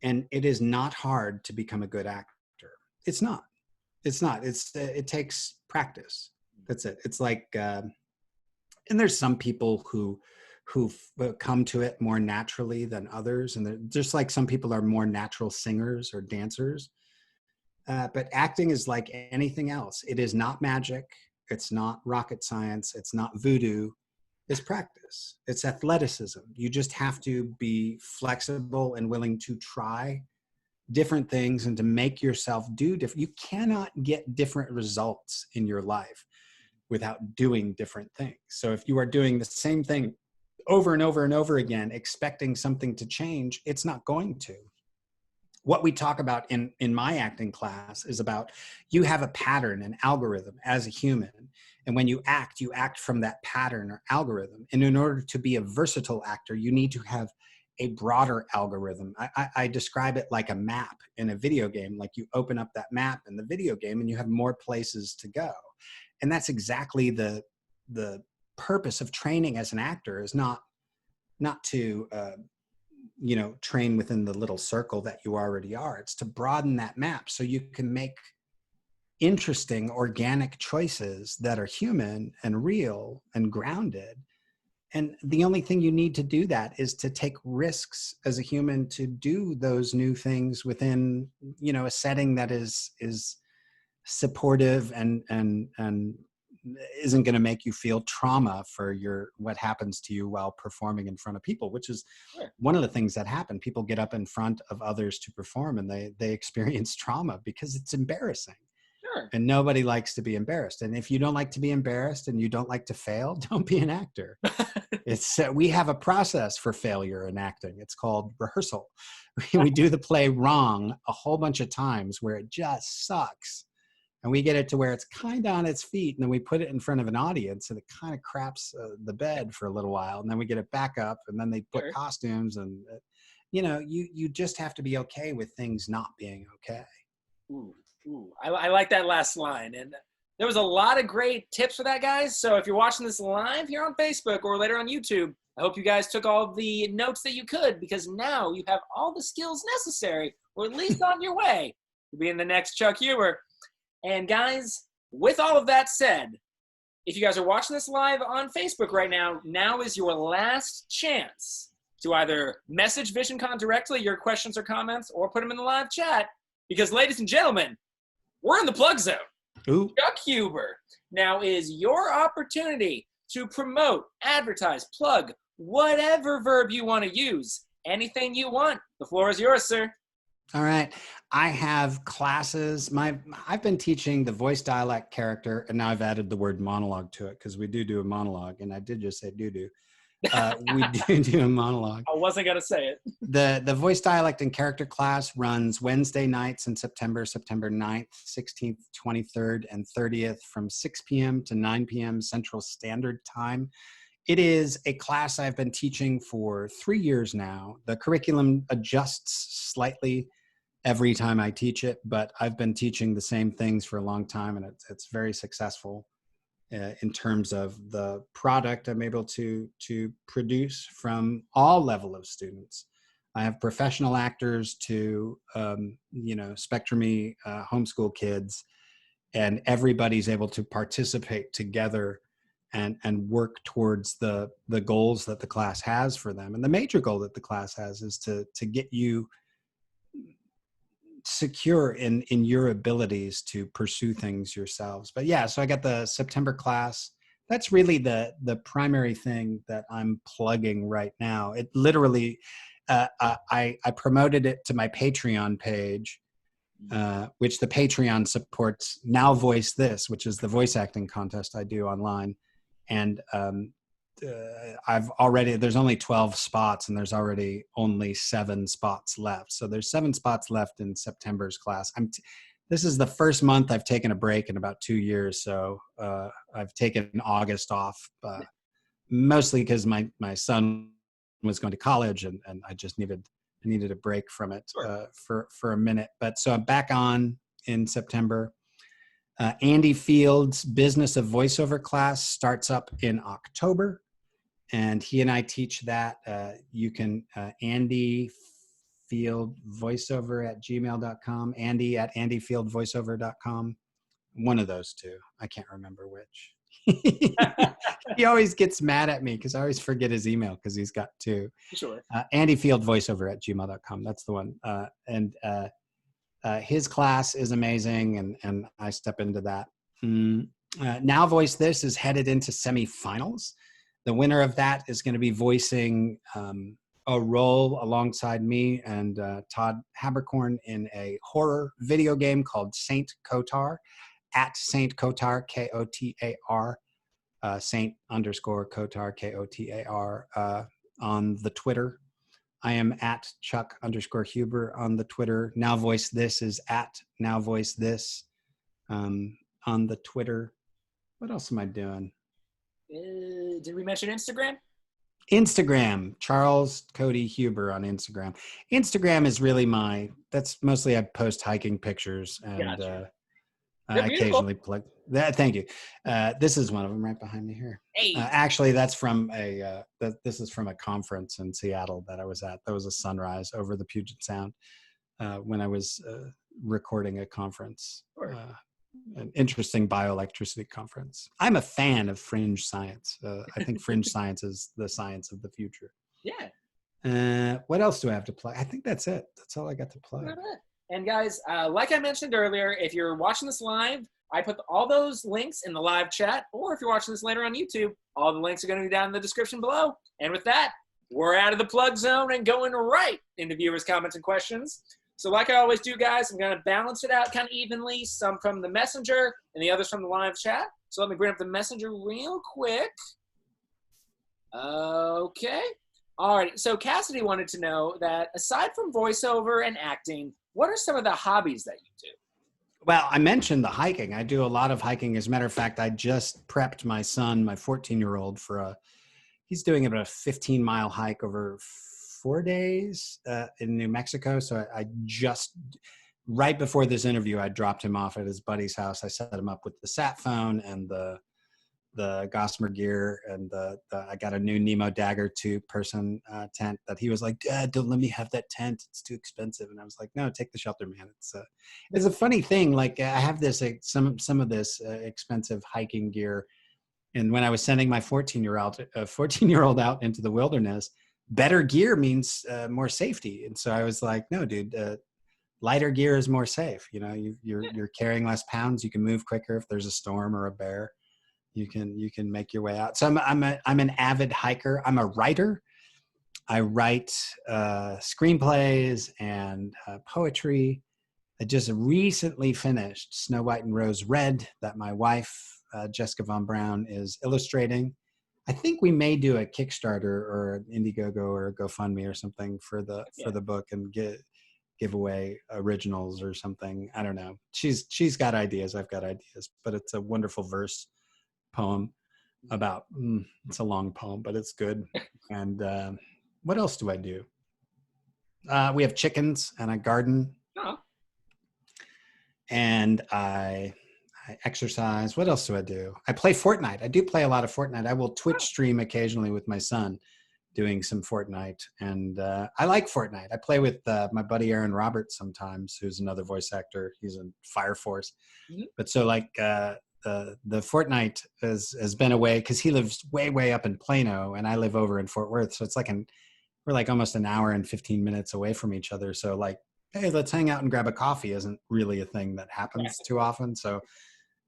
And it is not hard to become a good actor. It's not. It takes practice. That's it. It's like, and there's some people who've come to it more naturally than others. And just like some people are more natural singers or dancers. But acting is like anything else. It is not magic. It's not rocket science. It's not voodoo. It's practice. It's athleticism. You just have to be flexible and willing to try different things and to make yourself do different. You cannot get different results in your life without doing different things. So if you are doing the same thing over and over and over again, expecting something to change, it's not going to. What we talk about in my acting class is about, you have a pattern, an algorithm as a human. And when you act from that pattern or algorithm. And in order to be a versatile actor, you need to have a broader algorithm. I describe it like a map in a video game. Like you open up that map in the video game and you have more places to go. And that's exactly the purpose of training as an actor is not to train within the little circle that you already are. It's to broaden that map so you can make interesting organic choices that are human and real and grounded. And the only thing you need to do that is to take risks as a human to do those new things within, a setting that is supportive and isn't going to make you feel trauma for what happens to you while performing in front of people, which is one of the things that happen. People get up in front of others to perform and they experience trauma because it's embarrassing. Sure. And nobody likes to be embarrassed. And if you don't like to be embarrassed and you don't like to fail, don't be an actor. We have a process for failure in acting. It's called rehearsal. We do the play wrong a whole bunch of times where it just sucks. And we get it to where it's kind of on its feet, and then we put it in front of an audience, and it kind of craps the bed for a little while, and then we get it back up, and then they put costumes, and you just have to be okay with things not being okay. Ooh, I like that last line, and there was a lot of great tips for that, guys. So if you're watching this live here on Facebook or later on YouTube, I hope you guys took all the notes that you could, because now you have all the skills necessary, or at least on your way to being the next Chuck Huber. And guys, with all of that said, if you guys are watching this live on Facebook right now, now is your last chance to either message Visioncon directly, your questions or comments, or put them in the live chat. Because, ladies and gentlemen, we're in the plug zone. Ooh. Chuck Huber now is your opportunity to promote, advertise, plug, whatever verb you want to use. Anything you want. The floor is yours, sir. All right. I have classes. I've been teaching the voice dialect character, and now I've added the word monologue to it because we do a monologue, and I did just say do. We do a monologue. I wasn't going to say it. The voice dialect and character class runs Wednesday nights in September 9th, 16th, 23rd, and 30th from 6 p.m. to 9 p.m. Central Standard Time. It is a class I've been teaching for 3 years now. The curriculum adjusts slightly every time I teach it, but I've been teaching the same things for a long time, and it's very successful in terms of the product I'm able to produce from all level of students. I have professional actors to Spectrum-y homeschool kids, and everybody's able to participate together and work towards the goals that the class has for them. And the major goal that the class has is to get you secure in your abilities to pursue things yourselves. But yeah, so I got the September class. That's really the primary thing that I'm plugging right now. It literally, I promoted it to my Patreon page, which the Patreon supports Now Voice This, which is the voice acting contest I do online. And there's only 12 spots, and there's already only 7 spots left. So there's 7 spots left in September's class. This is the first month I've taken a break in about 2 years. So I've taken August off, mostly because my son was going to college, and I just needed a break from it for a minute. But so I'm back on in September. Andy Field's Business of Voiceover class starts up in October, and he and I teach that. You can Andy Field Voiceover at gmail.com, Andy at andyfieldvoiceover.com. One of those two. I can't remember which. He always gets mad at me because I always forget his email because he's got 2. Sure. Andyfieldvoiceover at gmail.com. That's the one. His class is amazing, and I step into that. Now Voice This is headed into semifinals. The winner of that is going to be voicing a role alongside me and Todd Habercorn in a horror video game called Saint Kotar, at Saint Kotar, Kotar, Saint_Kotar, Kotar, on the Twitter. I am at Chuck_Huber on the Twitter. Now Voice This is at Now Voice This on the Twitter. What else am I doing? Did we mention Instagram? Instagram, Charles Cody Huber on Instagram. Instagram is really that's mostly I post hiking pictures and, gotcha. They're I beautiful. occasionally plug that. Thank you. This is one of them right behind me here. Hey. Actually, that's from this is from a conference in Seattle that I was at. That was a sunrise over the Puget Sound when I was recording a conference, Sure. an interesting bioelectricity conference. I'm a fan of fringe science. I think fringe science is the science of the future. Yeah. What else do I have to plug? I think that's it. That's all I got to plug. And guys, like I mentioned earlier, if you're watching this live, I put all those links in the live chat, or if you're watching this later on YouTube, all the links are going to be down in the description below. And with that, we're out of the plug zone and going right into viewers' comments and questions. So like I always do, guys, I'm going to balance it out kind of evenly, some from the messenger and the others from the live chat. So let me bring up the messenger real quick. Okay. All right, so Cassidy wanted to know that aside from voiceover and acting, what are some of the hobbies that you do? Well, I mentioned the hiking. I do a lot of hiking. As a matter of fact, I just prepped my son, my 14-year-old, he's doing about a 15-mile hike over 4 days in New Mexico. So I just, right before this interview, I dropped him off at his buddy's house. I set him up with the sat phone and the Gossamer gear, and I got a new Nemo Dagger 2-person tent that he was like, Dad, don't let me have that tent. It's too expensive. And I was like, no, take the shelter, man. It's a funny thing. Like I have this, some of this expensive hiking gear. And when I was sending my 14-year-old out into the wilderness, better gear means more safety. And so I was like, no, dude, lighter gear is more safe. You know, you're carrying less pounds. You can move quicker if there's a storm or a bear. You can make your way out. So I'm an avid hiker. I'm a writer. I write screenplays and poetry. I just recently finished Snow White and Rose Red that my wife, Jessica Von Braun, is illustrating. I think we may do a Kickstarter or an Indiegogo or a GoFundMe or something for the book and give away originals or something. I don't know. She's got ideas. I've got ideas, but it's a wonderful verse poem about it's a long poem, but it's good. And what else do I do? We have chickens and a garden. Oh. And I exercise. What else do I do? I play Fortnite. I do play a lot of Fortnite. I will Twitch stream occasionally with my son doing some Fortnite, and I like Fortnite. I play with my buddy Aaron Roberts sometimes, who's another voice actor. He's in Fire Force. But so like the Fortnite has been away because he lives way up in Plano and I live over in Fort Worth. So it's like we're like almost an hour and 15 minutes away from each other. So like, hey, let's hang out and grab a coffee isn't really a thing that happens too often. So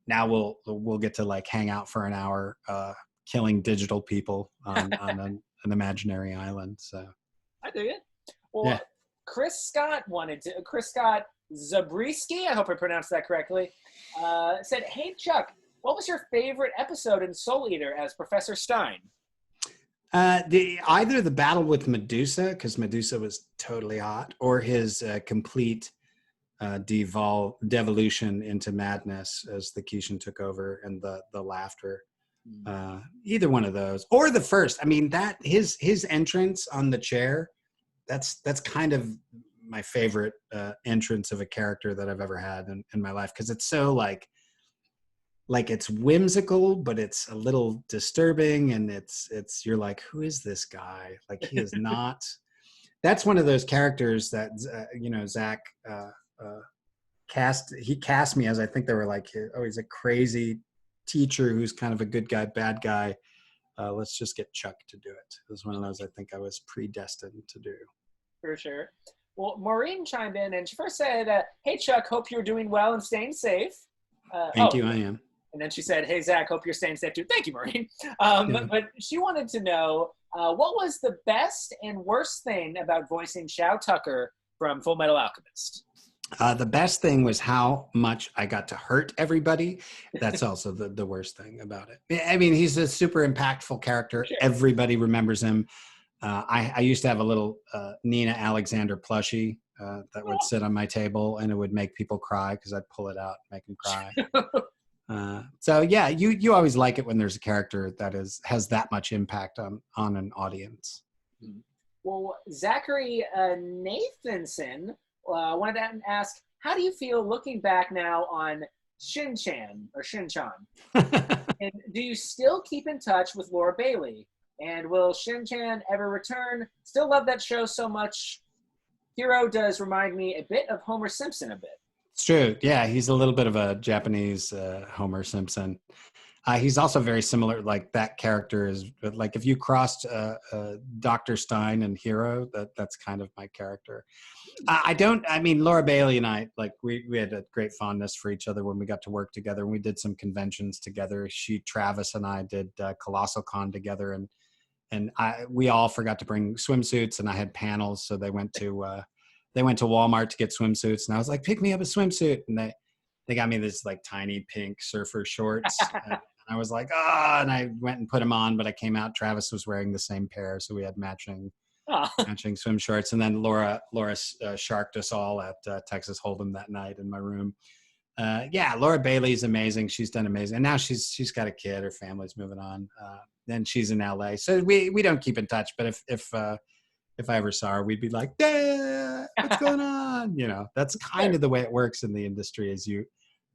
now we'll get to like hang out for an hour, killing digital people on an imaginary island. So I dig it. Well, yeah. Chris Scott Zabriskie, I hope I pronounced that correctly, said, hey, Chuck, what was your favorite episode in Soul Eater as Professor Stein? Either the battle with Medusa, because Medusa was totally hot, or his complete devolution into madness as the Kishin took over, and the laughter. Either one of those, or the first. I mean, that his entrance on the chair, that's kind of my favorite entrance of a character that I've ever had in my life, because it's so like it's whimsical, but it's a little disturbing, and it's you're like, who is this guy? Like, he is not. That's one of those characters that Zach cast me as. I think they were like, oh, he's a crazy teacher who's kind of a good guy, bad guy. Let's just get Chuck to do it. It was one of those I think I was predestined to do. For sure. Well, Maureen chimed in, and she first said, hey, Chuck, hope you're doing well and staying safe. Thank you, I am. And then she said, hey, Zach, hope you're staying safe too. Thank you, Maureen. But she wanted to know, what was the best and worst thing about voicing Shao Tucker from Full Metal Alchemist? The best thing was how much I got to hurt everybody. That's also the worst thing about it. I mean, he's a super impactful character. Sure. Everybody remembers him. I used to have a little Nina Alexander plushie that would sit on my table, and it would make people cry because I'd pull it out and make them cry. So yeah, you always like it when there's a character that has that much impact on an audience. Well, Zachary Nathanson wanted to ask, how do you feel looking back now on Shin-chan or Shin-chan. And do you still keep in touch with Laura Bailey? And will Shin-chan ever return? Still love that show so much. Hiro does remind me a bit of Homer Simpson a bit. It's true. Yeah, he's a little bit of a Japanese Homer Simpson. He's also very similar. Like that character is like if you crossed Dr. Stein and Hero, that's kind of my character. I don't. I mean, Laura Bailey and I, like we had a great fondness for each other when we got to work together. And we did some conventions together. Travis, and I did Colossal Con together, and we all forgot to bring swimsuits, and I had panels, so they went to Walmart to get swimsuits, and I was like, pick me up a swimsuit, and they got me this like tiny pink surfer shorts. And I was like, and I went and put them on, but I came out, Travis was wearing the same pair, so we had matching swim shorts. And then Laura sharked us all at Texas Hold'em that night in my room. Laura Bailey's amazing. She's done amazing, and now she's got a kid. Her family's moving on. Then she's in LA, so we don't keep in touch. But if I ever saw her, we'd be like, what's going on? You know, that's kind of the way it works in the industry. Is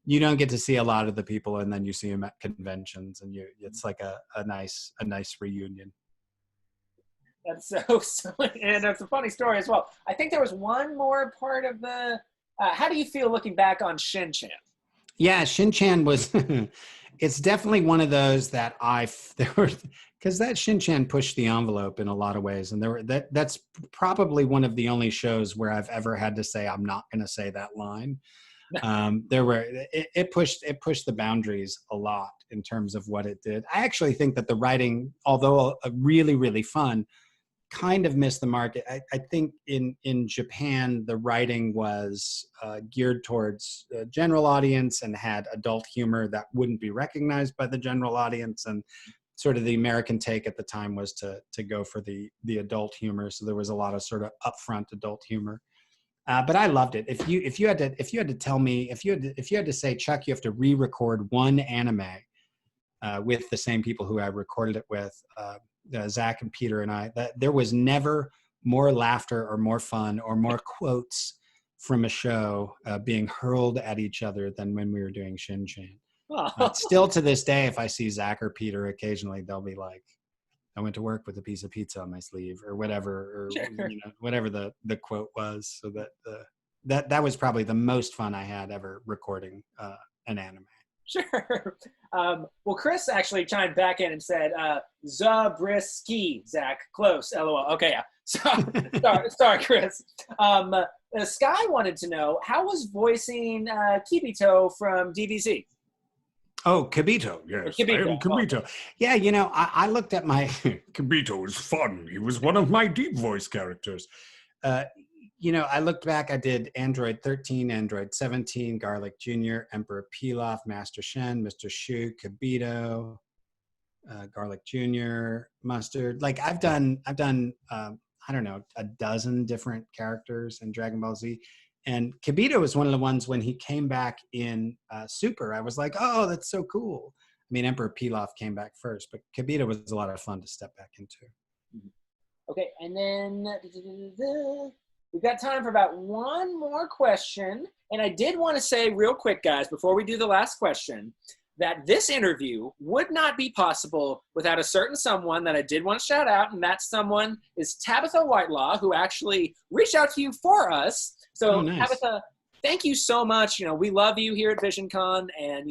you don't get to see a lot of the people, and then you see them at conventions, and it's like a nice reunion. That's so, and it's a funny story as well. I think there was one more part of the. How do you feel looking back on Shin-chan? Yeah, Shin-chan was. It's definitely one of those that because that Shin-chan pushed the envelope in a lot of ways, and that's probably one of the only shows where I've ever had to say I'm not going to say that line. It pushed the boundaries a lot in terms of what it did. I actually think that the writing, although really, really fun, kind of missed the mark. I think in Japan, the writing was geared towards a general audience and had adult humor that wouldn't be recognized by the general audience. And sort of the American take at the time was to go for the adult humor. So there was a lot of sort of upfront adult humor. But I loved it. If you had to tell me, if you had to say, Chuck, you have to re-record one anime with the same people who I recorded it with, Zach and Peter and I, that there was never more laughter or more fun or more quotes from a show being hurled at each other than when we were doing Shin-chan. Still to this day, if I see Zach or Peter occasionally, they'll be like, I went to work with a piece of pizza on my sleeve or whatever, or sure. Whatever the quote was. So that was probably the most fun I had ever recording an anime. Sure. Well, Chris actually chimed back in and said, Zabriskie, Zach, close, LOL. Okay, yeah. Sorry, Chris. Sky wanted to know, how was voicing Kibito from DBZ? Oh, Kibito, yes. Kibito. I am Kibito. Yeah, I looked at my... Kibito was fun. He was one of my deep voice characters. I looked back, I did Android 13, Android 17, Garlic Jr., Emperor Pilaf, Master Shen, Mr. Shu, Kibito, Garlic Jr., Mustard. Like I've done I don't know, a dozen different characters in Dragon Ball Z. And Kibito was one of the ones when he came back in Super, I was like, oh, that's so cool. I mean, Emperor Pilaf came back first, but Kibito was a lot of fun to step back into. Okay, and then we've got time for about one more question. And I did want to say real quick, guys, before we do the last question, that this interview would not be possible without a certain someone that I did want to shout out. And that someone is Tabitha Whitelaw, who actually reached out to you for us. So, nice. Tabitha, thank you so much. We love you here at Visioncon, and,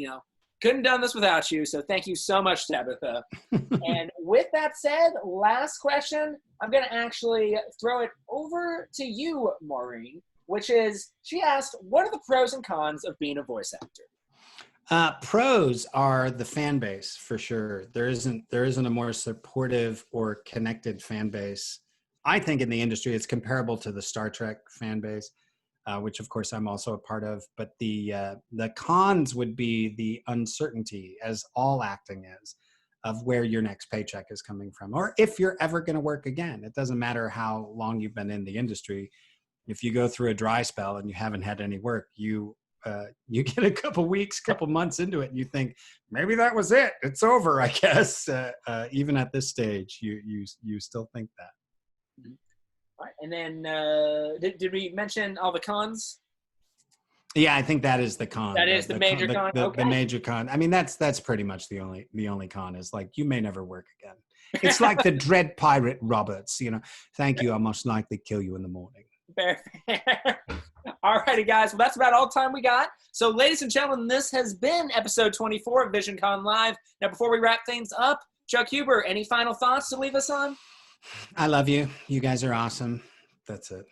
couldn't have done this without you. So thank you so much, Tabitha. And with that said, last question, I'm going to actually throw it over to you, Maureen, which is, she asked, what are the pros and cons of being a voice actor? Pros are the fan base, for sure. There isn't a more supportive or connected fan base. I think in the industry, it's comparable to the Star Trek fan base, which of course I'm also a part of. But the cons would be the uncertainty, as all acting is, of where your next paycheck is coming from, or if you're ever going to work again. It doesn't matter how long you've been in the industry. If you go through a dry spell and you haven't had any work, you get a couple weeks, couple months into it, and you think maybe that was it. It's over, I guess. Even at this stage, you still think that. All right, and then did we mention all the cons? Yeah, I think that is the con. That is the major con. Okay. The major con. I mean, that's pretty much the only con is like you may never work again. It's like the dread pirate Roberts. Thank you. I'll most likely kill you in the morning. Fair. All righty, guys. Well, that's about all the time we got. So, ladies and gentlemen, this has been episode 24 of Visioncon Live. Now, before we wrap things up, Chuck Huber, any final thoughts to leave us on? I love you. You guys are awesome. That's it.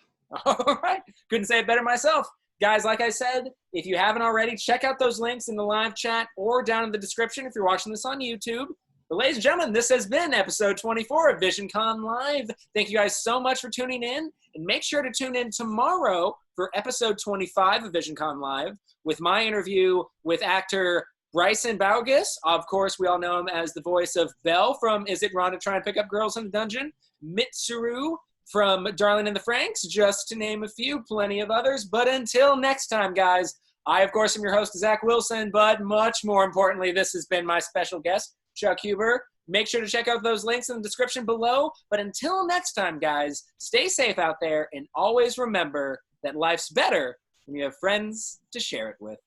All right. Couldn't say it better myself. Guys, like I said, if you haven't already, check out those links in the live chat or down in the description if you're watching this on YouTube. But ladies and gentlemen, this has been episode 24 of Visioncon Live. Thank you guys so much for tuning in. And make sure to tune in tomorrow for episode 25 of Visioncon Live with my interview with actor Bryson Baugus. Of course, we all know him as the voice of Belle from Is It Wrong to Try and Pick Up Girls in the Dungeon? Mitsuru from Darling in the Franxx, just to name a few, plenty of others. But until next time, guys, I, of course, am your host, Zach Wilson, but much more importantly, this has been my special guest, Chuck Huber. Make sure to check out those links in the description below. But until next time, guys, stay safe out there and always remember that life's better when you have friends to share it with.